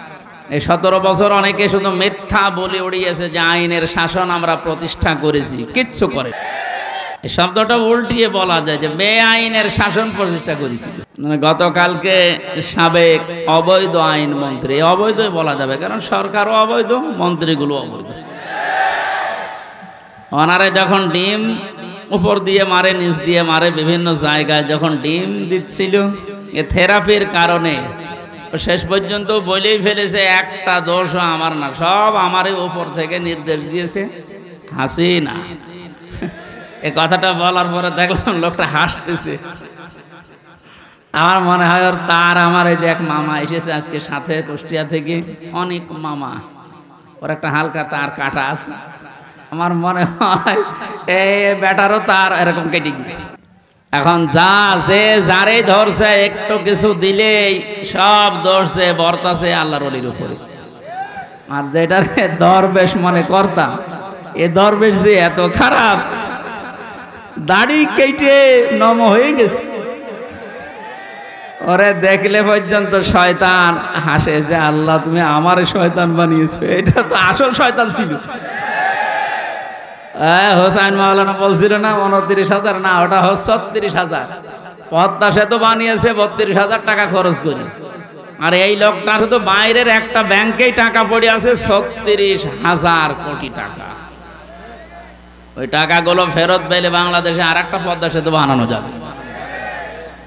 এই 17 বছর অনেকে শুধু মিথ্যা বলে উড়িয়েছে যে আইনের শাসন আমরা প্রতিষ্ঠা করেছি, কিচ্ছু করে। এই শব্দটা উল্টিয়ে বলা যায় যে বেআইনের শাসন প্রতিষ্ঠা করেছিল। মানে গতকালকে সাবেক অবৈধ আইন মন্ত্রী, অবৈধই বলা যাবে কারণ সরকারও অবৈধ, মন্ত্রীগুলো অবৈধ। ওনারে যখন ডিম উপর দিয়ে মারে, নিচ দিয়ে মারে, বিভিন্ন জায়গায় যখন ডিম দিচ্ছিল, এ থেরাপির কারণে শেষ পর্যন্ত বলেই ফেলেছে একটা দোষও আমার না, সব আমারই উপর থেকে নির্দেশ দিয়েছে হাসিনা। এ কথাটা বলার পরে দেখলাম লোকটা হাসতেছে। আমার মনে হয় ওর তার আমার এই যে এক মামা এসেছে আজকে সাথে কুষ্টিয়া থেকে, অনেক মামা, ওর একটা হালকা তার কাটা আছে। আমার মনে হয় এই বেটারও তার এরকম কেটে গিয়েছে। এখন যা যে যারে ধরছে একটু কিছু দিলেই সব ধরছে বর্তাছে আল্লাহর ওলির উপরে। আর যেটার দরবেশ মনে করতাম, এ দরবেশ যে এত খারাপ, দাড়ি কেটে নম হয়ে গেছে। ওরে দেখলে পর্যন্ত শয়তান হাসে যে আল্লাহ তুমি আমার শয়তান বানিয়েছো, এটা তো আসল শয়তান ছিল। হোসাইন মাওলানা বলছিল না 29,000, না ওটা 36,000। পদ্মা সেতু বানিয়েছে 32,000 টাকা খরচ করে। আর এই লোকটার শুধু বাইরের একটা ব্যাংকেই টাকা পড়ে আছে 36,000 কোটি টাকা। ওই টাকাগুলো ফেরত পেলে বাংলাদেশে আর একটা পদ্মা সেতু বানানো যাবে।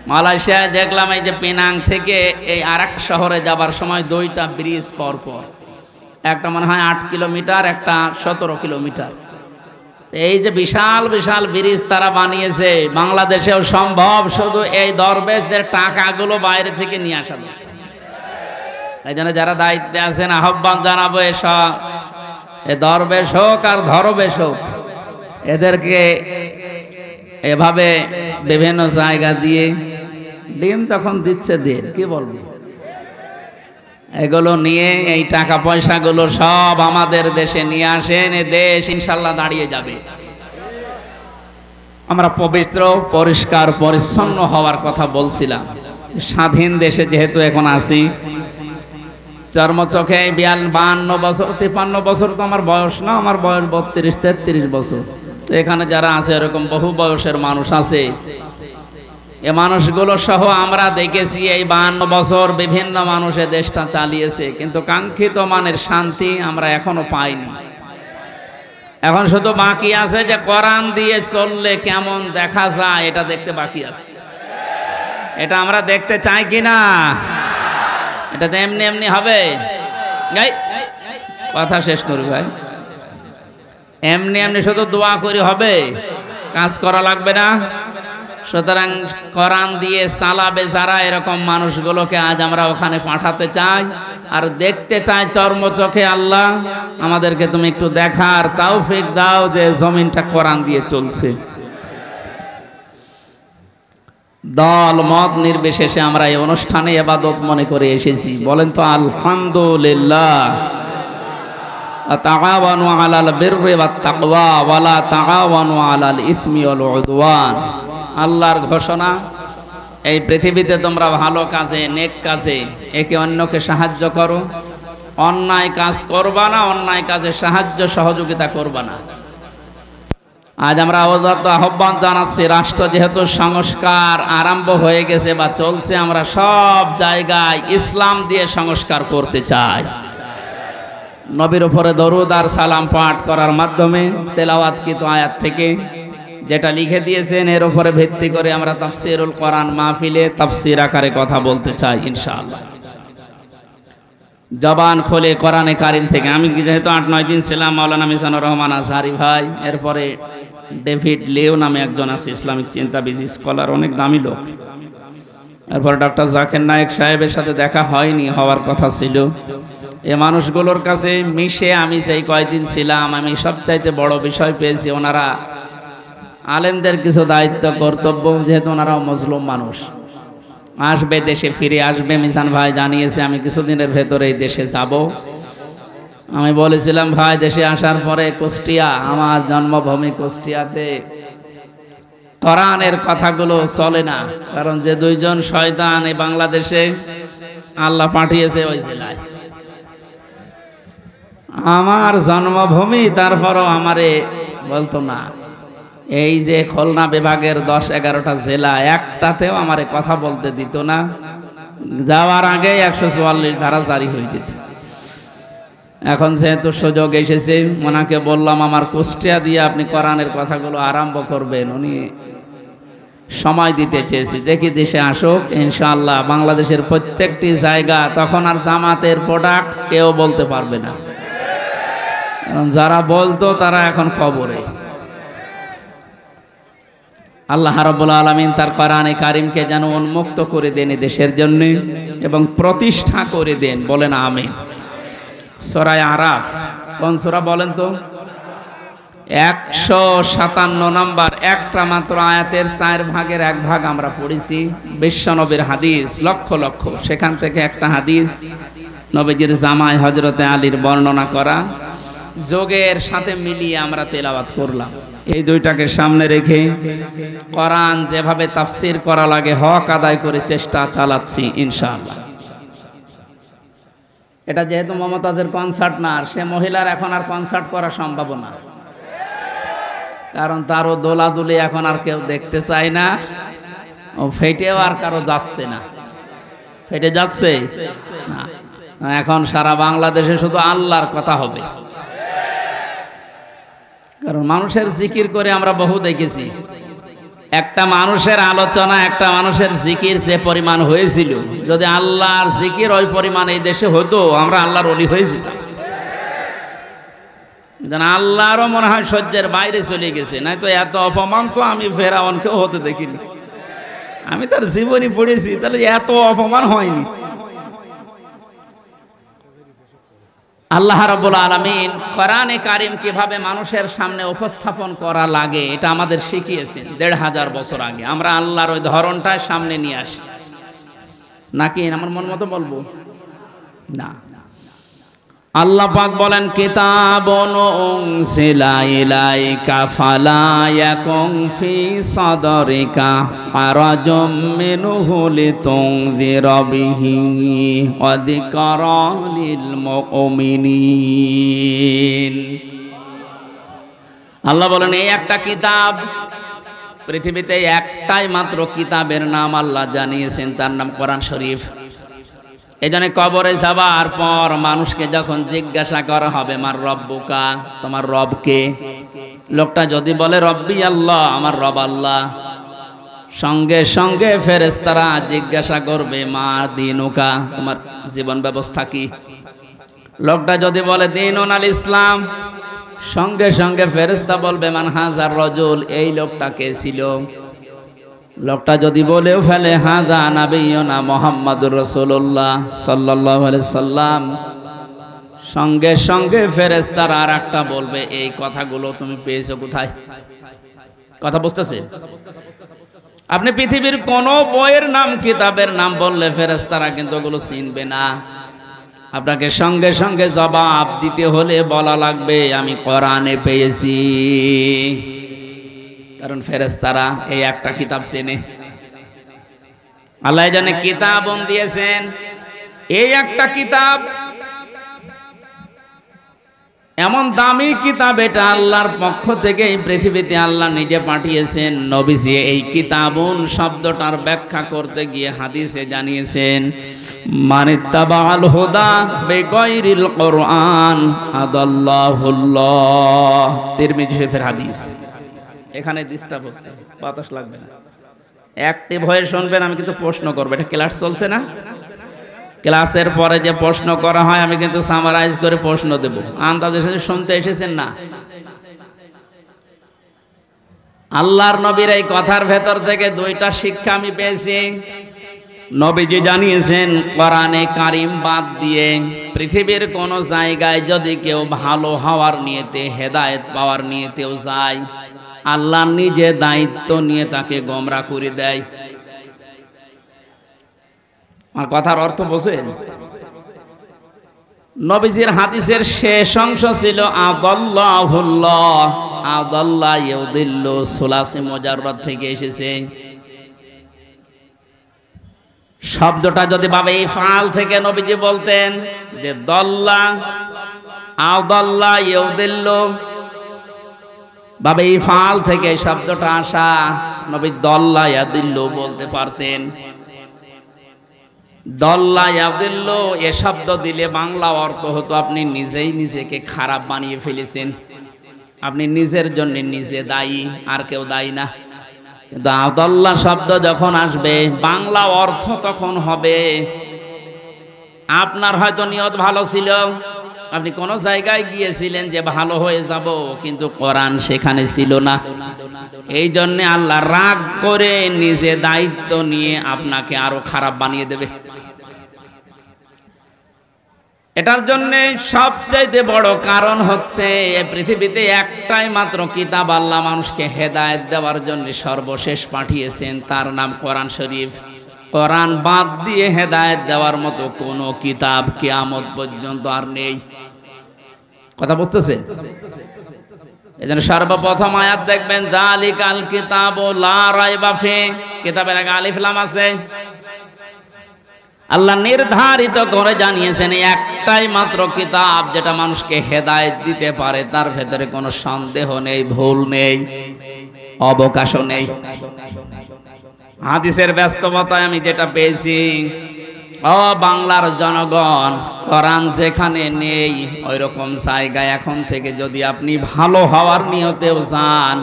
মালয়েশিয়ায় দেখলাম এই যে পেনাং থেকে এই আর এক শহরে যাবার সময় 2টা ব্রিজ পরপর, একটা মনে হয় 8 কিলোমিটার, একটা 17 কিলোমিটার। এই যে বিশাল বিশাল ব্রিজ তারা বানিয়েছে, বাংলাদেশেও সম্ভব, শুধু এই দরবেশদের টাকাগুলো বাইরে থেকে নিয়ে আসা যায়। এই জন্য যারা দায়িত্বে আছেন আহ্বান জানাবো, এসব এ দরবেশ হোক আর ধরবেশ হোক, এদেরকে এভাবে বিভিন্ন জায়গা দিয়ে ডিম যখন দিচ্ছে দিয়ে কি বলবো, এগুলো নিয়ে এই টাকা পয়সাগুলো সব আমাদের দেশে নিয়ে আসেন, এ দেশ ইনশাল্লাহ দাঁড়িয়ে যাবে। আমরা পবিত্র পরিষ্কার পরিচ্ছন্ন হওয়ার কথা বলছিলাম। স্বাধীন দেশে যেহেতু এখন আছি, চর্মচোখে 52 বছর 53 বছর তো আমার বয়স না, আমার বয়স 32-33 বছর। এখানে যারা আছে এরকম বহু বয়সের মানুষ আছে। এ মানুষগুলো সহ আমরা দেখেছি এই 52 বছর বিভিন্ন মানুষে দেশটা চালিয়েছে, কিন্তু কাঙ্ক্ষিত মানের শান্তি আমরা এখনো পাইনি। এখন শুধু বাকি আছে যে কোরআন দিয়ে চললে কেমন দেখা যায়, এটা দেখতে বাকি আছে। এটা আমরা দেখতে চাই কিনা? এটা তো এমনি এমনি হবে? কথা শেষ করি ভাই। এমনি এমনি শুধু দোয়া করি হবে? কাজ করা লাগবে না? সুতরাং কোরআন দিয়ে চালাবে যারা, এরকম মানুষগুলোকে আজ আমরা ওখানে পাঠাতে চাই আর দেখতে চাই চর্মচোখে। আল্লাহ আমাদেরকে তুমি একটু দেখার তৌফিক দাও যে জমিনটা কোরআন দিয়ে চলছে। দল মত নির্বিশেষে আমরা এই অনুষ্ঠানে ইবাদত মনে করে এসেছি। বলেন তো আলহামদুলিল্লাহ। তাআওয়ানু আলাল বিররি ওয়াত তাকওয়া ওয়া লা তাআওয়ানু আলাল ইসমি ওয়াল উদওয়ান। আল্লাহর ঘোষণা, এই পৃথিবীতে তোমরা ভালো কাজে, নেক কাজে একে অন্যকে সাহায্য করো, অন্যায় কাজ করবা না, অন্যায় কাজে সাহায্য সহযোগিতা করবা না। আজ আমরা আহ্বান জানাচ্ছি, রাষ্ট্র যেহেতু সংস্কার আরম্ভ হয়ে গেছে বা চলছে, আমরা সব জায়গায় ইসলাম দিয়ে সংস্কার করতে চাই। নবীর উপরে দরুদ আর সালাম পাঠ করার মাধ্যমে তেলাওয়াতকৃত আয়াত থেকে যেটা লিখে দিয়েছেন এর উপরে ভিত্তি করে আমরা তাফসীরুল কোরআন মাহফিলে তাফসীর আকারে কথা বলতে চাই ইনশাআল্লাহ। জবান খোলে কোরআনে কারিম থেকে। আমি যেহেতু 8-9 দিন ছিলাম, মাওলানা মিজানুর রহমান আজহারি ভাই, এরপরে ডেভিড লিও নামে একজন আছে, ইসলামিক চিন্তাবিদ স্কলার, অনেক দামি লোক। এরপর ডক্টর জাকির নায়েক সাহেবের সাথে দেখা হয়নি, হওয়ার কথা ছিল। এ মানুষগুলোর কাছে মিশে আমি যেই কয়েকদিন ছিলাম, আমি সবচাইতে বড় বিষয় পেয়েছি, ওনারা আলেমদের কিছু দায়িত্ব কর্তব্য, যেহেতু ওনারাও মজলুম মানুষ, আসবে, দেশে ফিরে আসবে। মিজান ভাই জানিয়েছে আমি কিছুদিনের ভেতরেই দেশে যাব। আমি বলেছিলাম ভাই দেশে আসার পরে কুষ্টিয়া, আমার জন্মভূমি কুষ্টিয়াতে কোরআনের কথাগুলো চলে না, কারণ যে 2জন শয়তান এই বাংলাদেশে আল্লাহ পাঠিয়েছে ওই জেলায়, আমার জন্মভূমি, তারপরও আমারে বলতো না। এই যে খুলনা বিভাগের 10-11টা জেলা, একটাতেও আমারে কথা বলতে দিত না। যাওয়ার আগে 144 ধারা জারি হয়ে যেত। এখন যেহেতু সুযোগ এসেছে, ওনাকে বললাম আমার কুষ্টিয়া দিয়ে আপনি কোরআনের কথাগুলো আরম্ভ করবেন। উনি সময় দিতে চেয়েছি, দেখি দেশে আসুক ইনশাআল্লাহ। বাংলাদেশের প্রত্যেকটি জায়গা তখন আর জামাতের প্রোডাক্ট কেউ বলতে পারবে না, কারণ যারা বলতো তারা এখন কবরে। আল্লাহ রাব্বুল আলামিন তার কোরআনে কারিমকে যেন উন্মুক্ত করে দেন দেশের জন্য এবং প্রতিষ্ঠা করে দেন, বলেন আমিন। সূরা আরাফ কোন সূরা বলেন তো? 157 নম্বর, একটা মাত্র আয়াতের 4 ভাগের 1 ভাগ আমরা পড়েছি। বিশ্বনবীর হাদিস লক্ষ লক্ষ, সেখান থেকে একটা হাদিস নবীজির জামাই হযরতে আলীর বর্ণনা করা, যোগের সাথে মিলিয়ে আমরা তেলাওয়াত করলাম। এই দুইটাকে সামনে রেখে কোরআন যেভাবে তাফসীর করা লাগে হক আদায় করে চেষ্টা চালাচ্ছি ইনশাআল্লাহ। এটা যেহেতু মমতাজের কনসার্ট না, আর সে মহিলার এখন আর কনসার্ট করা সম্ভব না, কারণ তারও দোলাদুলি এখন আর কেউ দেখতে চায় না। ও ফেটেও আর কারো যাচ্ছে না। ফেটে যাচ্ছে না, এখন সারা বাংলাদেশে শুধু আল্লাহর কথা হবে। কারণ মানুষের জিকির করে আমরা বহু দেখেছি, একটা মানুষের আলোচনা, একটা মানুষের জিকির যে পরিমাণ হয়েছিল, যদি আল্লাহর জিকির ওই পরিমাণ এই দেশে হতো, আমরা আল্লাহর ওলি হয়ে যেতাম। আল্লাহরও মনে হয় সহ্যের বাইরে চলে গেছে, নাই তো এত অপমান তো আমি ফেরাউনকেও হতে দেখিনি। আমি তার জীবনী পড়েছি, তাহলে এত অপমান হয়নি। আল্লাহ রাব্বুল আলামিন কোরআনে কারিম কিভাবে মানুষের সামনে উপস্থাপন করা লাগে এটা আমাদের শিখিয়েছেন 1500 বছর আগে। আমরা আল্লাহর ওই ধরনটা সামনে নিয়ে আসি, নাকি আমার মন মতো বলবো না। আল্লাহ পাক বলেন, কিতাবুন উনজিলা ইলাইকা ফালা ইয়াকুন ফি সাদরিকা হারাজুম মিনহু লিতুনযিরা বিহি ওয়া যিকরা লিল মুমিনিন। আল্লাহ বলেন, এই একটা কিতাব, পৃথিবীতে একটাই মাত্র কিতাবের নাম আল্লাহ জানিয়েছেন, তার নাম কোরআন শরীফ। এই জন্য কবরে যাবার পর মানুষকে যখন জিজ্ঞাসা করা হবে মার রব্বুকা, তোমার রবকে, লোকটা যদি বলে রব্বি আল্লাহ, আমার রব আল্লাহ, সঙ্গে সঙ্গে ফেরেশতারা জিজ্ঞাসা করবে মা দিনুকা, তোমার জীবন ব্যবস্থা কি। লোকটা যদি বলে দিনুন আল ইসলাম, সঙ্গে সঙ্গে ফেরেশতা বলবে মান হাজার রজুল, এই লোকটা কে ছিল। লোকটা যদি বলেও ফেলে হাজা নাবিয়ুনা মুহাম্মাদুর রাসূলুল্লাহ সাল্লাল্লাহু আলাইহি সাল্লাম, সঙ্গে সঙ্গে ফেরেশতারা আর একটা বলবে এই কথাগুলো তুমি পেয়েছো কোথায়। কথা বুঝতেছেন? আপনি পৃথিবীর কোন বইয়ের নাম, কিতাবের নাম বললে ফেরেশতারা কিন্তু ওগুলো চিনবে না। আপনাকে সঙ্গে সঙ্গে জবাব দিতে হলে বলা লাগবে আমি কোরআনে পেয়েছি, কারণ ফেরেশতারা এই একটা কিতাব চেনে। আল্লাহ জানে কিতাবন দিয়েছেন, এই একটা কিতাব এমন দামি কিতাব, এটা আল্লাহর পক্ষ থেকে এই পৃথিবীতে আল্লাহ নিজে পাঠিয়েছেন। নবীজি এই কিতাবুন শব্দটার ব্যাখ্যা করতে গিয়ে হাদিসে জানিয়েছেন মানিত্তাবাল হুদা বিগাইরিল কোরআন আদাল্লাহুল্লাহ। তিরমিজি শরীফের হাদিস। এখানে ডিস্টার্ব হচ্ছে, বাতাস লাগবে না, অ্যাক্টিভ হয়ে শুনবেন। আমি কিন্তু প্রশ্ন করবো, এটা ক্লাস চলছে না? ক্লাসের পরে যে প্রশ্ন করা হয় আমি কিন্তু সামারাইজ করে প্রশ্ন দেব। আন্দাজে শুনতে এসেছেন না? আল্লাহর নবীর এই কথার ভেতর থেকে দুইটা শিক্ষা আমি পেয়েছি। নবীজি জানিয়েছেন কোরআনে কারিম বাদ দিয়ে পৃথিবীর কোন জায়গায় যদি কেউ ভালো হওয়ার নিয়তে, হেদায়েত পাওয়ার নিয়তেও যায়, আল্লাহ নিজে দায়িত্ব নিয়ে তাকে গোমরা করে দেয়। আমার কথার অর্থ বোঝেন? নবীজির হাদিসের শেষ অংশ ছিল আদাল্লাহুল্লাহ, আদাল্লাহ ইউদিল্লু, সুলাসি মুজাররদ থেকে এসেছে। শব্দটা যদি ভাবে ইফআল থেকে নবীজি বলতেন যে দল্লা, আদাল্লা ইউদিল্লু বাবে ইফাল থেকে শব্দটা আসা, নবী দল্লা ইয়াদিল্লু বলতে পারতেন। দল্লা ইয়াদিল্লু এ শব্দ দিলে বাংলা অর্থ হতো আপনি নিজেই নিজেকে খারাপ বানিয়ে ফেলেছেন, আপনি নিজের জন্য নিজে দায়ী, আর কেউ দায়ী না। কিন্তু আদাল্লা শব্দ যখন আসবে বাংলা অর্থ তখন হবে আপনার হয়তো নিয়ত ভালো ছিল, আপনি কোন জায়গায় গিয়েছিলেন যে ভালো হয়ে যাব, কিন্তু কোরআন সেখানে ছিল না। এই জন্য আল্লাহ রাগ করে নিজে দায়িত্ব নিয়ে আপনাকে আরো খারাপ বানিয়ে দেবে। এটার জন্য সবচাইতে বড় কারণ হচ্ছে পৃথিবীতে একটাই মাত্র কিতাব আল্লাহ মানুষকে হেদায়েত দেওয়ার জন্য সর্বশেষ পাঠিয়েছেন, তার নাম কোরআন শরীফ। কোরআন বাদ দিয়ে হেদায়েত দেওয়ার মতো কোনো কিতাব কিয়ামত পর্যন্ত আর নেই। কথা বুঝতেছেন? এজন্য সর্বপ্রথম আয়াত দেখবেন যালিকাল কিতাবু লা রাইবা ফি, কিতাবের আগে আলিফ লাম আছে। আল্লাহ নির্ধারিত করে জানিয়েছেন একটাই মাত্র কিতাব যেটা মানুষকে হেদায়েত দিতে পারে, তার ভেতরে কোনো সন্দেহ নেই, ভুল নেই, অবকাশও নেই। হাদিসের ব্যস্ততায় আমি যেটা পেয়েছি, ও বাংলার জনগণ, কোরআন যেখানে নেই ওই রকম জায়গায় এখন থেকে যদি আপনি ভালো হওয়ার নিয়তেও যান,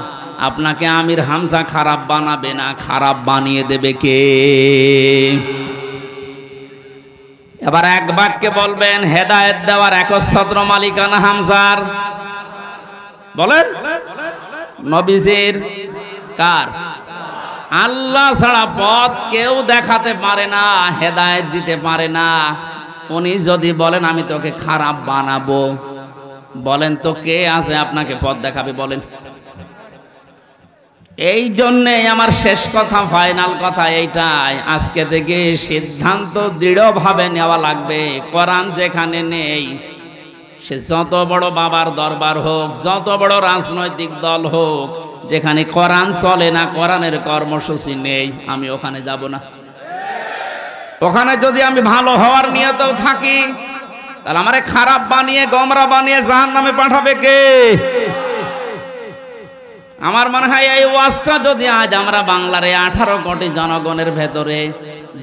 আপনাকে আমির হামজা খারাপ বানাবে না, খারাপ বানিয়ে দেবে কে? এবার এক বাক্যে বলবেন হেদায়েত দেওয়ার একচ্ছত্র মালিকানা হামজার? বলেন। নবীজির? কার? আল্লাহ ছাড়া পথ কেউ দেখাতে পারে না, হেদায়েত দিতে পারে না। উনি যদি বলেন আমি তোকে খারাপ বানাবো, বলেন তো কে আছে আপনাকে পথ দেখাবে? বলেন। এই জন্যে আমার শেষ কথা, ফাইনাল কথা এইটাই, আজকে থেকে সিদ্ধান্ত দৃঢ়ভাবে নেওয়া লাগবে। কোরআন যেখানে নেই, সে যত বড় বাবার দরবার হোক, যত বড় রাজনৈতিক দল হোক, যেখানে কোরআন চলে না, কোরআনের কর্মসূচি নেই, আমি ওখানে যাব না। ওখানে যদি আমি ভালো হওয়ার নিয়তেও থাকি, তাহলে আমারে খারাপ বানিয়ে গোমরা বানিয়ে জাহান্নামে পাঠাবে কে? আমার মনে হয় এই ওয়াজটা যদি আজ আমরা বাংলার 18 কোটি জনগণের ভেতরে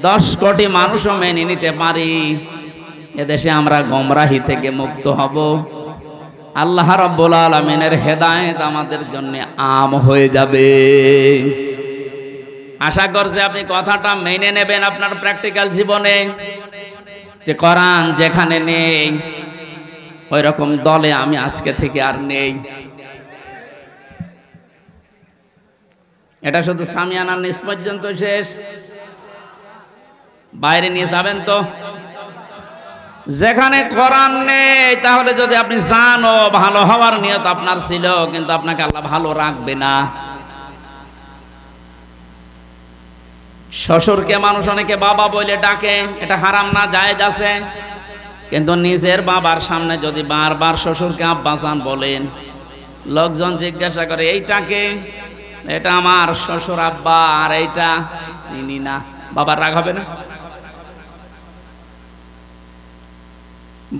10 কোটি মানুষও মেনে নিতে পারি, এদেশে আমরা গোমরাহি থেকে মুক্ত হব। আল্লাহ রাব্বুল আলামিনের হেদায়েত আমাদের জন্য আম হয়ে যাবে। আশা করছি আপনি কথাটা মেনে নেবেন আপনার প্র্যাকটিক্যাল জীবনে, যে কোরআন যেখানে নেই ওই রকম দলে আমি আজকে থেকে আর নেই। এটা শুধু সামিয়ানার নিচ পর্যন্ত শেষ, বাইরে নিয়ে যাবেন তো? যেখানে কোরআন নেই, তাহলে যদি আপনি জানো ভালো হওয়ার নিয়ত আপনার ছিল, কিন্তু আপনাকে আল্লাহ ভালো রাখবে না। শ্বশুরকে মানুষ অনেকে বাবা বলে ডাকে, এটা হারাম না, জায়েজ আছে। কিন্তু নিজের বাবার সামনে যদি বারবার শ্বশুরকে আব্বাজান বলেন, লোকজন জিজ্ঞাসা করে এইটাকে, এটা আমার শ্বশুর আব্বা, আর এইটা চিনি না, বাবার রাগ হবে না?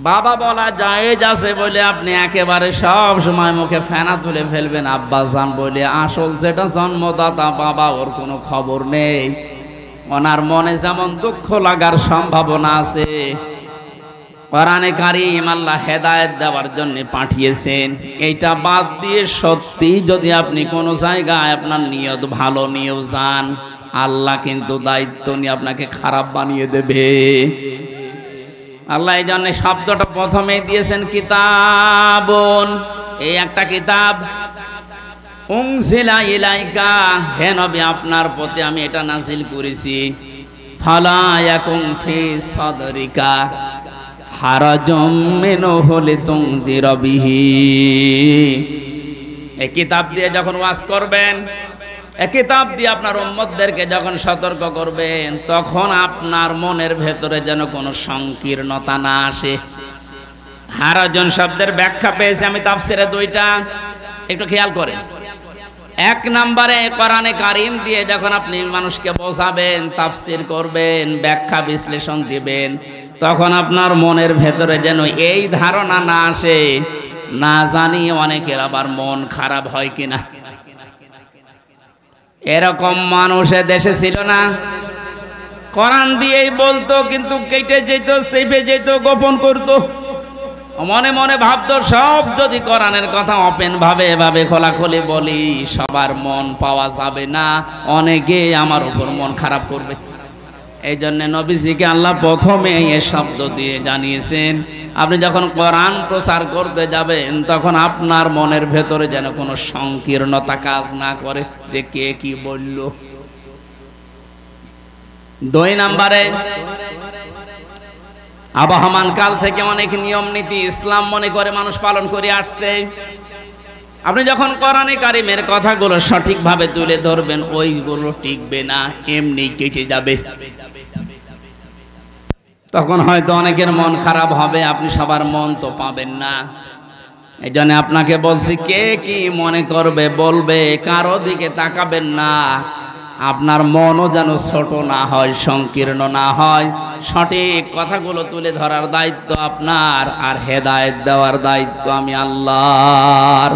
বাবা বলা জায়েজ আছে বলে আপনি একেবারে সব সময় মুখে ফেনা তুলে ফেলবেন আব্বাজান বলে, আসল যেটা জন্মদাতা বাবা, ওর কোনো খবর নেই। ওনার মনে যেমন দুঃখ লাগার সম্ভাবনা আছে, কোরআনে কারীম আল্লাহ হেদায়েত দেওয়ার জন্য পাঠিয়েছেন। এইটা বাদ দিয়ে সত্যি যদি আপনি কোনো জায়গায় আপনার নিয়ত ভালো নিয়েও যান, আল্লাহ কিন্তু দায়িত্ব নিয়ে আপনাকে খারাপ বানিয়ে দেবে। আল্লাহ এই জন্য শব্দটা প্রথমেই দিয়েছেন কিতাবুন, এই একটা কিতাব। উনজিলা ইলাইকা, হে নবী আপনার প্রতি আমি এটা নাযিল করেছি। ফালা ইয়াকুম ফি সাদরিকা হারাজুম মিনহু লিতুনযিরা বিহি, এই কিতাব দিয়ে যখন ওয়াজ করবেন, এই কিতাব দিয়ে আপনার উম্মতদেরকে যখন সতর্ক করবেন, তখন আপনার মনের ভেতরে যেন কোনো সংকীর্ণতা না আসে। হারাজন শব্দের ব্যাখ্যা পেয়েছি আমি তাফসিরে 2টা, একটু খেয়াল করেন। 1 নম্বরে কোরআনে কারীম দিয়ে যখন আপনি মানুষকে বোঝাবেন, তাফসির করবেন, ব্যাখ্যা বিশ্লেষণ দিবেন, তখন আপনার মনের ভেতরে যেন এই ধারণা না আসে, না জানি অনেকের আবার মন খারাপ হয় কিনা। এরকম মানুষ দেশে ছিল না, কোরআন দিয়েই বলতো কিন্তু কেটে যেত, চেপে যেত, গোপন করতো, মনে মনে ভাবতো সব যদি কোরআনের কথা ওপেন ভাবে এভাবে খোলাখুলি বলি সবার মন পাওয়া যাবে না, অনেকে আমার উপর মন খারাপ করবে। এই জন্য নবীজিকে আল্লাহ প্রথমে এই শব্দ দিয়ে জানিয়েছেন, আপনি যখন কোরআন প্রচার করতে যাবেন তখন আপনার মনের ভেতরে যেন কোনো সংকীর্ণতা কাজ না করে যে কে কি বলল। 2 নম্বরে, আবহমান কাল থেকে অনেক নিয়ম নীতি ইসলাম মনে করে মানুষ পালন করে আসছে। আপনি যখন কোরআনে কারিমের কথাগুলো সঠিকভাবে তুলে ধরবেন ওইগুলো টিকবে না, এমনি কেটে যাবে। তখন হয়তো অনেকের মন খারাপ হবে, আপনি সবার মন তো পাবেন না। এই জন্য আপনাকে বলছি, কে কি মনে করবে বলবে, কারো দিকে তাকাবেন না। আপনার মনও যেন ছোট না হয়, সংকীর্ণ না হয়। সঠিক কথাগুলো তুলে ধরার দায়িত্ব আপনার, আর হেদায়েত দেওয়ার দায়িত্ব আমি আল্লাহর।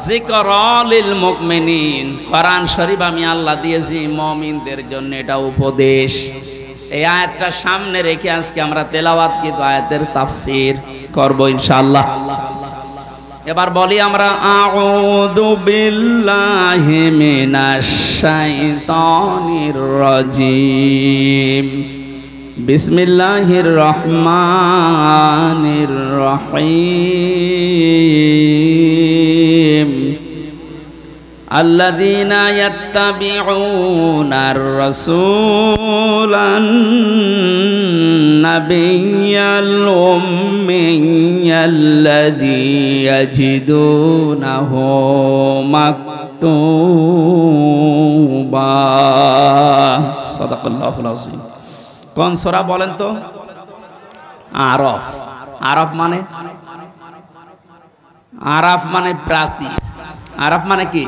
যিকরা লিল মুমিনিন, কোরআন শরীফ আমি আল্লাহ দিয়েছি মুমিনদের জন্য, এটা উপদেশ। এই আয়াতটা সামনে রেখে আজকে আমরা তেলাওয়াত কিন্তু আয়াতের তাফসীর করব ইনশাআল্লাহ। এবার বলি আমরা, আউযু বিল্লাহি মিনাশ শাইতানির রাজীম, বিসমিল্লাহির রহমানির রহিম। আল্লাযীনা ইয়াত্তাবিউনার রাসূলান নাবিয়্যাল উম্মিয়্যাল্লাযী ইয়াজিদুনাহু মাকতুবা। সাদাকাল্লাহুল আযীম। কোন সূরা বলেন তো? আরাফ। আরাফ মানে? আরাফ মানে প্রাচীর। আরাফ মানে কি?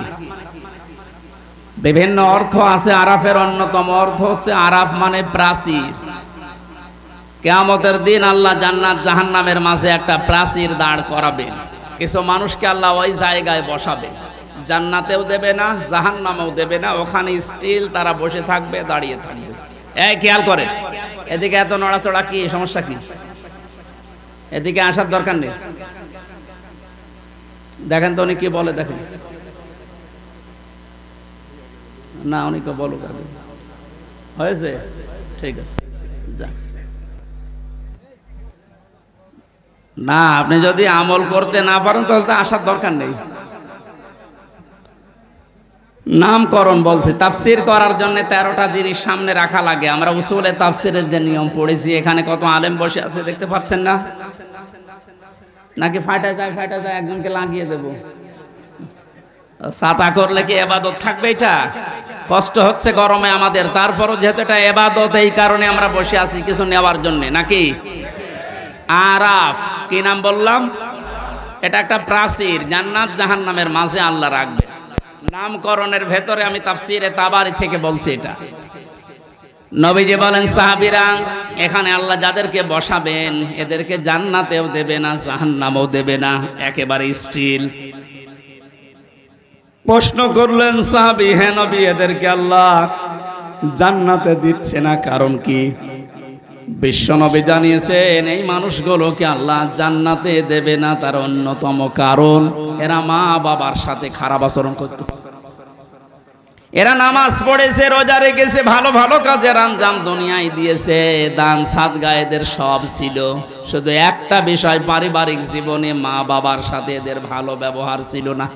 বিভিন্ন অর্থ আছে। আরাফের অন্যতম অর্থ হচ্ছে আরাফ মানে প্রাচীর। কিয়ামতের দিন আল্লাহ জান্নাত জাহান্নামের মাঝে একটা প্রাচীর দাঁড় করাবেন। কিছু মানুষকে আল্লাহ ওই জায়গায় বসাবে, জান্নাতেও দেবে না, জাহান্নামেও দেবে না, ওখানে স্টিল তারা বসে থাকবে, দাঁড়িয়ে থাকবে। এই খেয়াল করে, এদিকে এত নড়াচড়া কি, সমস্যা কি? এদিকে আসার দরকার নেই। দেখেন তো উনি কি বলে, দেখেন না, উনি তো বলো হয়েছে, ঠিক আছে। না, আপনি যদি আমল করতে না পারেন তাহলে তো আসার দরকার নেই। নামকরণ বলছে, তাফসীর করার জন্য 13টা জিনিস সামনে রাখা লাগে। আমরা উসুলে তাফসীরের যে নিয়ম পড়েছি, এখানে কত আলেম বসে আছে দেখতে পাচ্ছেন না? নাকি ফাটা যায় একজনকে লাগিয়ে দেব? ছাতা করলে কি ইবাদত থাকবে? এটা কষ্ট হচ্ছে গরমে আমাদের, তারপরও যেহেতু এটা ইবাদত, এই কারণে আমরা বসে আছি কিছু নেওয়ার জন্য, নাকি? আরাফ কি নাম বললাম? এটা একটা প্রাচীর, জান্নাত জাহান্নামের মাঝে আল্লাহ রাখবে। নামকরণের ভেতরে আমি তাফসীরে তাবারি থেকে বলছি এটা। নবীজি বলেন, সাহাবীরা, এখানে আল্লাহ যাদেরকে বসাবেন এদেরকে জান্নাতেও দেবে না, জাহান্নামেও দেবে না, একেবারে স্টিল। প্রশ্ন করলেন সাহাবী, হে নবী, এদেরকে আল্লাহ জান্নাতে দিচ্ছে না, কারণ কি? বিশ্বনবী জানিয়েছেন এই মানুষগুলোকে আল্লাহ জান্নাতে দেবে না, তার অন্যতম কারণ এরা মা বাবার সাথে খারাপ আচরণ করত। এরা নামাজ পড়েছে, রোজা রেখেছে, ভালো ভালো কাজের আঞ্জাম দুনিয়ায় দিয়েছে, দান সাদগা এদের সব ছিল, শুধু একটা বিষয়, পারিবারিক জীবনে মা বাবার সাথে এদের ভালো ব্যবহার ছিল না।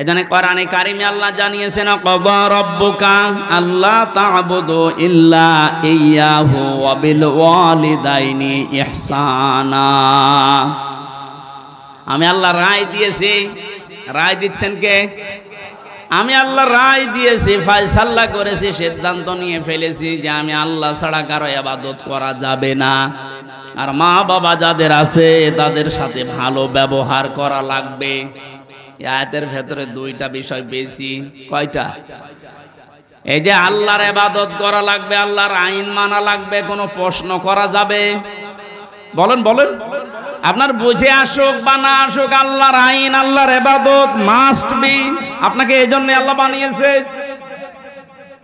এজন্য কোরআনে কারিমে আল্লাহ জানিয়েছেন, ক্বাদা রাব্বুকা আল্লা তা'বুদু ইল্লা ইয়্যাহু ওয়া বিল ওয়ালিদাইনি ইহসানা। আমি আল্লাহ রায় দিয়েছি। রায় দিচ্ছেন কে? আমি আল্লাহ রায় দিয়েছি, ফয়সালা করেছি, সিদ্ধান্ত নিয়ে ফেলেছি যে আমি আল্লাহ ছাড়া কারো ইবাদত করা যাবে না, আর মা বাবা যাদের আছে তাদের সাথে ভালো ব্যবহার করা লাগবে। আয়াতের ভেতরে 2টা বিষয় বেশি। কয়টা? এই যে আল্লাহর ইবাদত করা লাগবে, আল্লাহর আইন মানা লাগবে, কোনো প্রশ্ন করা যাবে? বলেন বলেন, আপনার বুঝে আসুক বা না আসুক, আল্লাহর আইন আল্লাহর ইবাদত মাস্ট বি। আপনাকে এই জন্য আল্লাহ বানিয়েছে।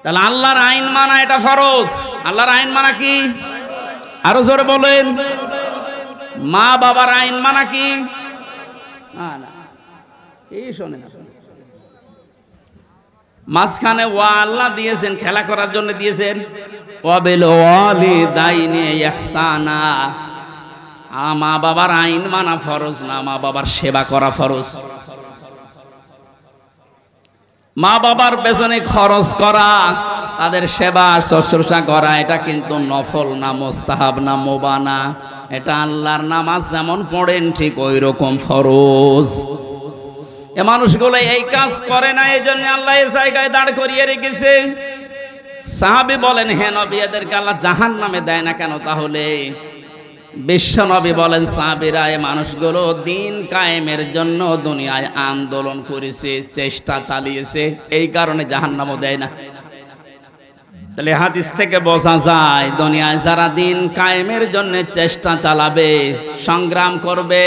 তাহলে আল্লাহর আইন মানা এটা ফরজ। আল্লাহর আইন মানা কি? আরো জোরে বলেন। মা বাবার আইন মানা কি? না, এই শোনেন, মাঝখানে ওয়া আল্লাহ দিয়েছেন, খেলা করার জন্য দিয়েছেন। ওয়াবিল ওয়ালিদাইনি ইহসানা। মা বাবার আইন মানা ফরজ না, মা বাবার সেবা করা ফরজ। মা বাবার পেছনে খরচ করা, তাদের সেবা শুশ্রূষা করা, এটা কিন্তু নফল না, মুস্তাহাব না, মুবাহ না। এটা আল্লাহর নামাজ যেমন পড়েন ঠিক ওই রকম ফরজ। এ মানুষগুলো এই কাজ করে না, এই জন্য আল্লাহ এই জায়গায় দাঁড় করিয়ে রেখেছে। সাহাবী বলেন, হে নবী, এদেরকে আল্লাহ জাহান্নামে দেয় না কেন? তাহলে বিশ্ব নবী বলেন, সাহাবীরা এই মানুষগুলো দিন কায়েমের জন্য দুনিয়ায় আন্দোলন করেছে, চেষ্টা চালিয়েছে, এই কারণে জাহান্নামও দেয় না। তাহলে হাদিস থেকে বোঝা যায়, দুনিয়ায় যারা দিন কায়েমের জন্য চেষ্টা চালাবে, সংগ্রাম করবে,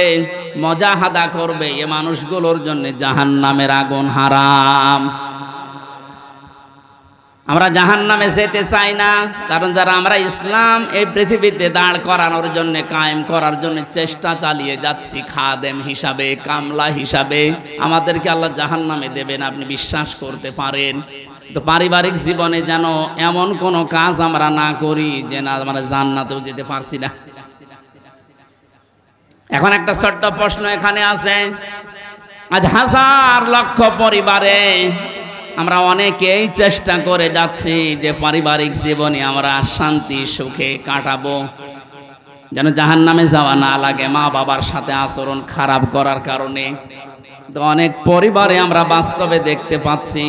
মুজাহাদা করবে, এ মানুষগুলোর জন্য জাহান্নামের আগুন হারাম। আমরা জাহান্নামে যেতে চাই না, কারণ যারা আমরা ইসলাম এই পৃথিবীতে দাঁড় করানোর জন্য, কায়েম করার জন্য চেষ্টা চালিয়ে যাচ্ছি, খাদেম হিসাবে, কামলা হিসাবে, আমাদেরকে আল্লাহ জাহান্নামে দেবেন, আপনি বিশ্বাস করতে পারেন। তো পারিবারিক জীবনে যেন এমন কোনো কাজ আমরা না করি যে না আমরা জান্নাতেও যেতে পারছি না। এখন একটা ছোট্ট প্রশ্ন এখানে আছে, আজ হাজার লক্ষ পরিবারে আমরা অনেকেই চেষ্টা করে যাচ্ছি যে পারিবারিক জীবনে আমরা শান্তি সুখে কাটাবো, যেন জাহান্নামে যাওয়া না লাগে মা বাবার সাথে আচরণ খারাপ করার কারণে। তো অনেক পরিবারে আমরা বাস্তবে দেখতে পাচ্ছি,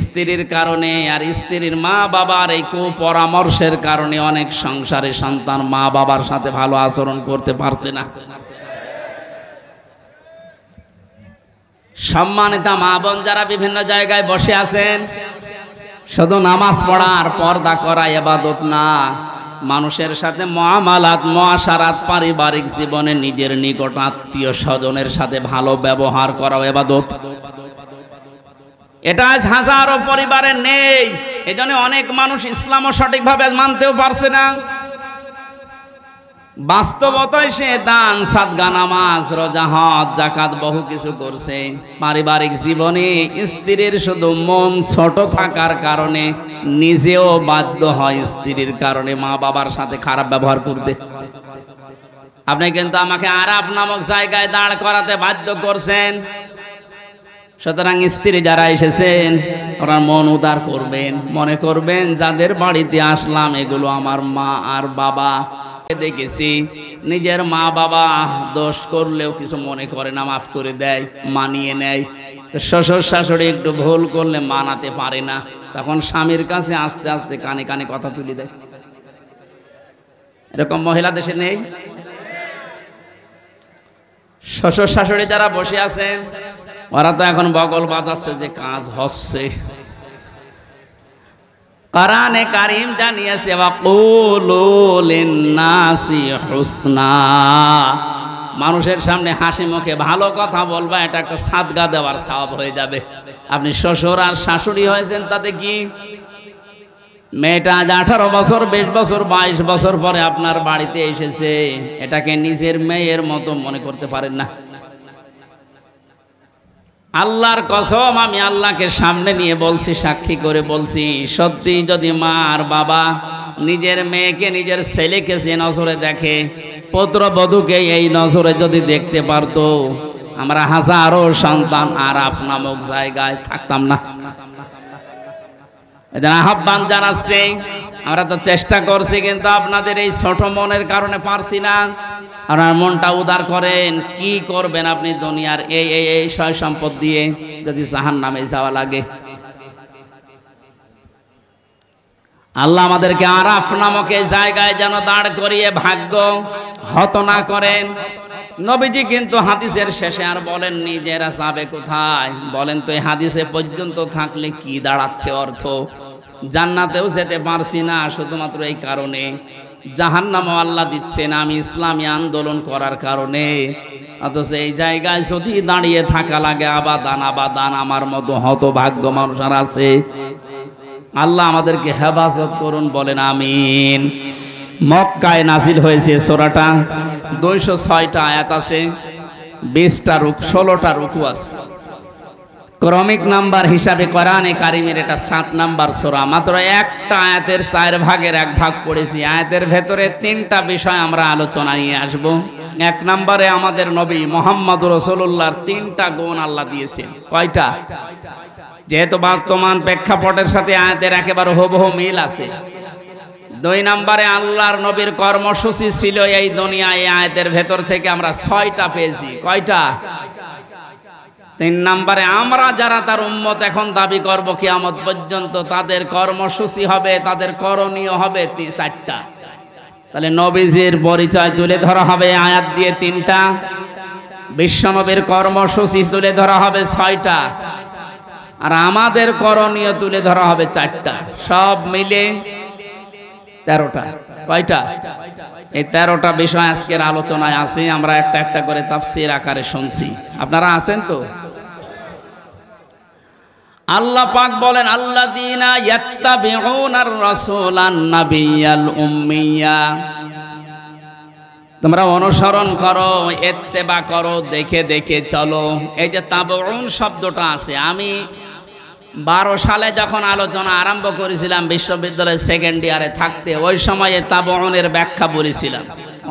স্ত্রীর কারণে আর স্ত্রীর মা বাবার এই কুপরামর্শের কারণে অনেক সংসারে সন্তান মা বাবার সাথে ভালো আচরণ করতে পারছে না। সম্মানিতা মা বোন যারা বিভিন্ন জায়গায় বসে আছেন, শুধু নামাজ পড়া আর পর্দা করা ইবাদত না, মানুষের সাথে মুআমালাত, মুআশারাত, পারিবারিক জীবনে নিজের নিকট আত্মীয় স্বজনের সাথে ভালো ব্যবহার করা ইবাদত। এটা আজ হাজারো পরিবারে নেই। এজন্য অনেক মানুষ ইসলামও সঠিকভাবে মানতেও পারছে না। বাস্তবতায় সে দান, সাদগা, নামাজ, রোজা, হজ, যাকাত বহু কিছু করছে, পারিবারিক জীবনে স্ত্রীর শুধু মন ছোট থাকার কারণে নিজেও বাধ্য হয় স্ত্রীর কারণে মা বাবার সাথে খারাপ ব্যবহার করতে। আপনি কিন্তু আমাকে আরাফ নামক জায়গায় দাঁড় করাতে বাধ্য করছেন। সুতরাং স্ত্রী যারা এসেছেন ওরা মন উদার করবেন, মনে করবেন যাদের বাড়িতে আসলাম এগুলো আমার মা আর বাবা। দেখেছি নিজের মা বাবা দোষ করলেও কিছু মনে করে না, মাফ করে দেয়, মানিয়ে নেয়। শ্বশুর শাশুড়ি একটু ভুল করলে মানাতে পারে না, তখন স্বামীর কাছে আস্তে আস্তে কানে কানে কথা তুলে দেয়। এরকম মহিলা দেশে নেই? শ্বশুর শাশুড়ি যারা বসে আছেন ওরা তো এখন বগল বাজাচ্ছে যে কাজ হচ্ছে। কোরআনে কারীম জানিয়েছে, ওয়াকুলু লিন-নাসি হুসনা, মানুষের সামনে হাসি মুখে ভালো কথা বলবা, এটা একটা সাদগা দেওয়ার সওয়াব হয়ে যাবে। আপনি শ্বশুর আর শাশুড়ি হয়েছেন, তাতে কি? মেয়েটা আজ 18 বছর, 20 বছর, 22 বছর পরে আপনার বাড়িতে এসেছে, এটাকে নিজের মেয়ের মতো মনে করতে পারেন না। আল্লাহর কসম, আমি আল্লাহকে সামনে নিয়ে বলছি, সাক্ষী করে বলছি, সত্যি যদি মা আর বাবা নিজের মেয়েকে, নিজের ছেলেকে যে নজরে দেখে, পুত্রবধূকে এই নজরে যদি দেখতে পারতো, আমরা হাজারো সন্তান আরাফ নামক জায়গায় থাকতাম না। এদের আহ্বান জানাচ্ছি, আমরা তো চেষ্টা করছি, কিন্তু আপনাদের এই ছোট মনের কারণে পারছি না। আপনার মনটা উদার করেন, কি করবেন আপনি দুনিয়ার এই সয় সম্পদ দিয়ে যদি জাহান্নামে যাওয়া লাগে? আল্লাহ আমাদেরকে আরাফ নামক এই জায়গায় যেন দাঁড় করিয়ে ভাগ্য হত না করেন। নবীজি কিন্তু হাদিসের শেষে আর বলেননি যে এরা যাবে কোথায়। বলেন তো এই হাদিসে পর্যন্ত থাকলে কি দাঁড়াচ্ছে অর্থ? জান্নাতেও যেতে পারছি না শুধুমাত্র এই কারণে, জাহান্নামও আল্লাহ দিচ্ছে না আমি ইসলামী আন্দোলন করার কারণে। অথচ এই জায়গায় যদি দাঁড়িয়ে থাকা লাগে আবাদান আবাদান, আমার মতো হতভাগ্য মানুষ আর আছে। আল্লাহ আমাদেরকে হেফাজত করুন, বলেন আমিন। মক্কায় নাজিল হয়েছে সূরাটা, 206টা আয়াত আছে, 20টা 16টা রুকু আছে। ক্রমিক নাম্বার হিসাবে কোরআনে কারিমের এটা 7 নাম্বার সূরা। মাত্র একটা আয়াতের 4 ভাগের 1 ভাগ পড়েছি। আয়াতের ভেতরে 3টা বিষয় আমরা আলোচনা নিয়ে আসব। 1 নম্বরে আমাদের নবী মুহাম্মদ রাসূলুল্লাহর 3টা গুণ আল্লাহ দিয়েছেন। কয়টা? যেহেতু বর্তমান প্রেক্ষাপটের সাথে আয়াতের একেবারে হুবহু মিল আছে। 2 নম্বরে আল্লাহর নবীর কর্মসূচি ছিল এই দুনিয়ায়, আয়াতের ভেতর থেকে আমরা 6টা পেয়েছি। কয়টা? 3 নম্বরে আমরা যারা তার উম্মত এখন দাবি করব কিয়ামত পর্যন্ত, তাদের কর্মসূচি হবে, তাদের করণীয় হবে 4টা। তাহলে নবীজির পরিচয় তুলে ধরা হবে আয়াত দিয়ে 3টা, বিশ্বনবীর কর্মসূচি তুলে ধরা হবে 6টা, আর আমাদের করণীয় তুলে ধরা হবে 4টা। সব মিলে 13টা। কয়টা? এই 13টা বিষয় আজকের আলোচনায় আছে। আমরা একটা একটা করে তাফসীর আকারে শুনছি। আপনারা আছেন তো? আল্লাহ পাক বলেন আল্লাযীনা ইয়াত্তাবিউনার রাসূলান নাবিয়াল উম্মিয়া, তোমরা অনুসরণ করো, ইত্তেবা করো, দেখে দেখে চলো। এই যে তাবউন শব্দটা আছে, আমি 12 সালে যখন আলোচনা আরম্ভ করেছিলাম বিশ্ববিদ্যালয়ের 2nd ইয়ারে থাকতে, ওই সময়ে তাবউনের ব্যাখ্যা বলেছিলাম।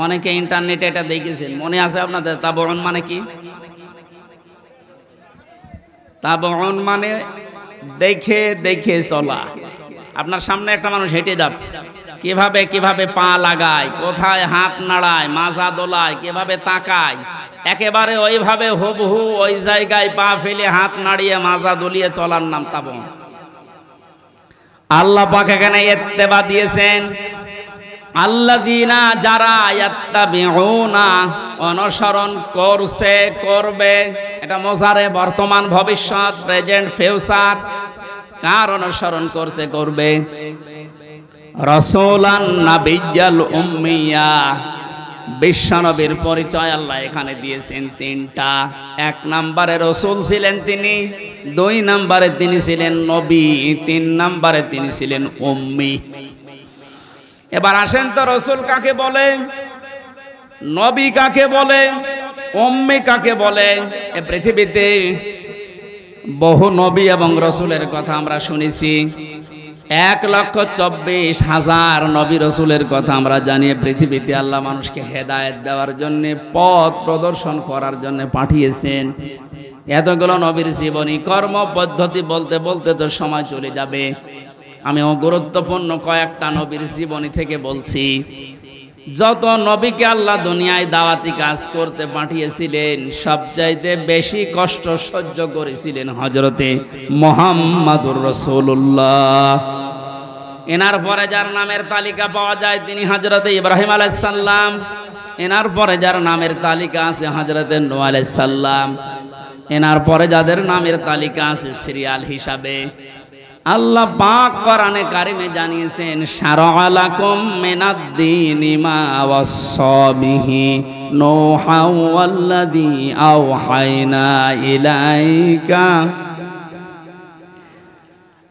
অনেকে ইন্টারনেটে এটা দেখেছেন, মনে আছে আপনাদের? তাবউন মানে কি? তাবউন মানে দেখে দেখে চলা। আপনার সামনে একটা মানুষ হেঁটে যাচ্ছে, কিভাবে কিভাবে পা লাগায়, কোথায় হাত নাড়ায়, মাজা দোলায়, কিভাবে তাকায়, একেবারে ওইভাবে হুবহু ওই জায়গায় পা ফেলে হাত নাড়িয়ে মাজা দলিয়ে চলার নাম তাবউন। আল্লাহ পাক এখানে ইত্তেবা দিয়েছেন, আল্লাযীনা যারা ইয়াত্তাবিউনা অনুসরণ করছে, করবে। এটা মোজারে, বর্তমান, ভবিষ্যৎ, প্রেজেন্ট, ফিউচার। কার অনুসরণ করছে, করবে? রাসূলান নাবিয়াল উম্মিয়া, বিশ্বনবীর পরিচয় আল্লাহ এখানে দিয়েছেন 3টা। 1 নম্বরে রাসূল ছিলেন তিনি, 2 নম্বরে তিনি ছিলেন নবী, 3 নম্বরে তিনি ছিলেন উম্মি। এবার আসেন তো, রাসূল কাকে বলে, নবী কাকে বলে, উম্মি কাকে বলে? এই পৃথিবীতে বহু নবী এবং রাসূলের কথা আমরা শুনেছি। 1,24,000 নবী রাসূলের কথা আমরা জানি। পৃথিবীতে আল্লাহ মানুষকে হেদায়েত দেওয়ার জন্য, পথ প্রদর্শন করার জন্য পাঠিয়েছেন। এতগুলো নবীর জীবনী, কর্ম পদ্ধতি বলতে বলতে তো সময় চলে যাবে। আমি গুরুত্বপূর্ণ কয়েকটা নবীর জীবনী থেকে বলছি। যত নবীকে আল্লাহ দুনিয়ায় দাওয়াতি কাজ করতে পাঠিয়েছিলেন, সবচাইতে বেশি কষ্ট সহ্য করেছিলেন হযরতে মুহাম্মদুর রাসূলুল্লাহ। এনার পরে যার নামের তালিকা পাওয়া যায় তিনি হযরতে ইব্রাহিম আলাইহিস সালাম। এনার পরে যার নামের তালিকা আছে হযরতে নূহ আলাইহিস সালাম। এনার পরে যাদের নামের তালিকা আছে সিরিয়াল হিসাবে, আল্লাহ পাক কোরআনে কারিমে জানিয়েছেন, শারআ লাকুম মিনাদ-দীনি মা ওয়াসসা বিহি নূহা ওয়াল্লাযী আওহায়না ইলাইকা।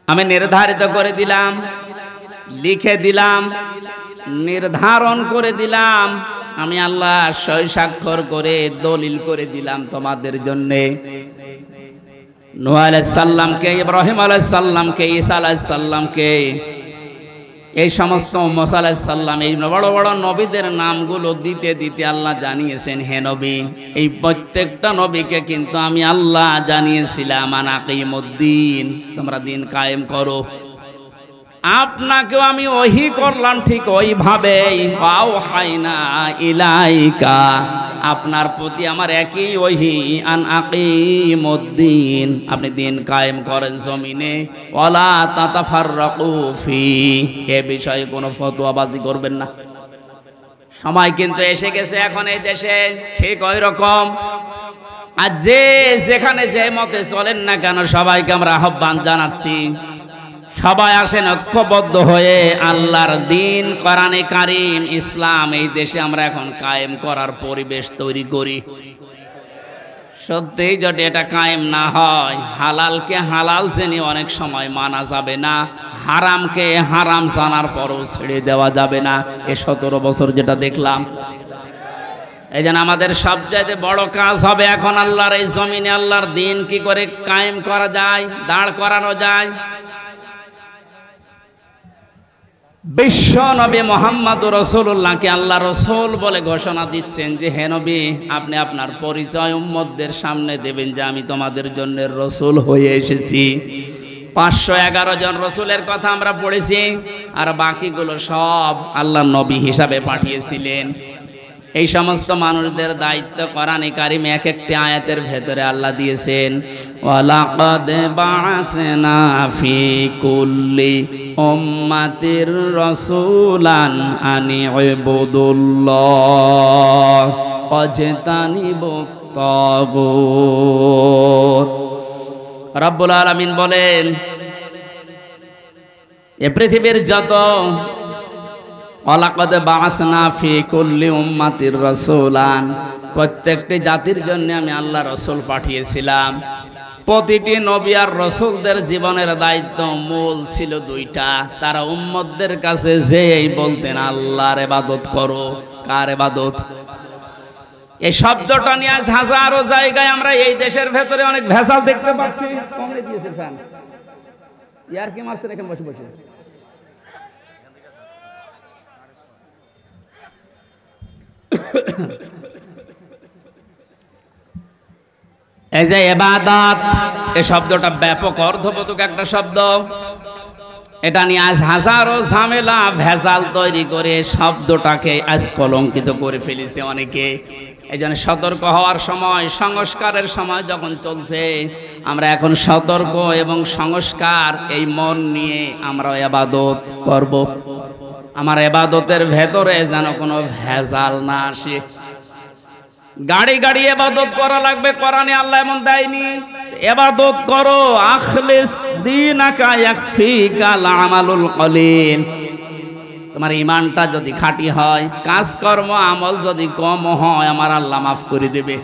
আমি নির্ধারিত করে দিলাম, লিখে দিলাম, নির্ধারণ করে দিলাম, আমি আল্লাহ সই স্বাক্ষর করে দলিল করে দিলাম তোমাদের জন্যে। নূহ আলাইহিস সালামকে, ইব্রাহিম আলাইহিস সালামকে, ঈসা আলাইহিস সালামকে, এই সমস্ত মুসা আলাইহিস সালাম, এই বড় বড় নবীদের নামগুলো দিতে দিতে আল্লাহ জানিয়েছেন, হে নবী, এই প্রত্যেকটা নবীকে কিন্তু আমি আল্লাহ জানিয়েছিলাম আনাকিমুদ্দিন, তোমরা দিন কায়েম করো। আপনাকেও আমি ওহী করলাম ঠিক ওইভাবে, আওহায়না ইলাইকা, আপনার প্রতি আমার একই ওহী, আন আকিমুদ্দিন, আপনি দিন কায়েম করেন জমিনে, ওয়ালা তাতাফাররাকু ফি, এ বিষয়ে কোনো ফতোয়াবাজি করবেন না। সময় কিন্তু এসে গেছে এখন এই দেশে ঠিক ওই রকম। আর যে যেখানে যে মতে চলেন না কেন সবাইকে আমরা আহ্বান জানাচ্ছি, সবাই আসেন ঐক্যবদ্ধ হয়ে আল্লাহর দিন কোরআনে কারিম ইসলাম এই দেশে আমরা এখন কায়েম করার পরিবেশ তৈরি করি। সত্যিই যদি এটা কায়েম না হয়, হালালকে হালাল জেনে অনেক সময় মানা যাবে না, হারামকে হারাম জানার পরও ছেড়ে দেওয়া যাবে না। এ 17 বছর যেটা দেখলাম, এই জন্য আমাদের সবচাইতে বড় কাজ হবে এখন আল্লাহর এই জমিনে আল্লাহর দিন কি করে কায়েম করা যায়, দাঁড় করানো যায়। বিশ্ব নবী মুহাম্মদুর রাসূলুল্লাহকে আল্লাহ রাসূল বলে ঘোষণা দিচ্ছেন যে হে নবী, আপনি আপনার পরিচয় উম্মতদের সামনে দেবেন যে আমি তোমাদের জন্য রাসূল হয়ে এসেছি। 511 জন রাসূলের কথা আমরা পড়েছি, আর বাকিগুলো সব আল্লাহ নবী হিসাবে পাঠিয়েছিলেন। এই সমস্ত মানুষদের দায়িত্ব কোরআনে কারিমে এক একটি আয়াতের ভেতরে আল্লাহ দিয়েছেন। ওয়ালাকাদ বাআসনা ফি কুল্লি উম্মাতির রাসূলান আনি ইবুদুল্লাহ ওয়াজতানিবুত তাগুত। রব্বুল আলামিন বলেন, এ পৃথিবীর যত ওয়ালাকাদ বাআসনা ফি কুল্লি উম্মাতির রাসূলান, প্রত্যেকটি জাতির জন্য আমি আল্লাহ রাসূল পাঠিয়েছিলাম। প্রতিটি নবী আর রাসূলদের জীবনের দায়িত্ব মূল ছিল দুইটা। তারা উম্মতদের কাছে যেই বলতেন আল্লাহর ইবাদত করো। কার ইবাদত? এই শব্দটা নিয়ে আজ হাজারো জায়গায় আমরা এই দেশের ভেতরে অনেক ভেজাল দেখতে পাচ্ছি। কমলে দিয়েছে ফ্যান, ইয়ার কি মারছেন এখানে বসে বসে। এই যে ইবাদত, এই শব্দটা ব্যাপক অর্থবোধক একটা শব্দ। এটা নিয়ে আজ হাজারো ঝামেলা ভেজাল তৈরি করে শব্দটাকে আজ কলঙ্কিত করে ফেলেছে অনেকে। এই জন্য সতর্ক হওয়ার সময়, সংস্কারের সময় যখন চলছে, আমরা এখন সতর্ক এবং সংস্কার এই মন নিয়ে আমরা ইবাদত করব। আমার ইবাদতের ভেতরে যেন কোনো ভেজাল না আসে। গাড়ি গাড়ি ইবাদত করা লাগবে, কোরআনে আল্লাহ এমন দেয়নি। ইবাদত করো, আখলিস দীনাকা ইয়াকফিকাল আমালুল কলিল। তোমার ঈমানটা যদি খাঁটি হয়, কাজকর্ম আমল যদি কম হয়, আমার আল্লাহ মাফ করে দেবে।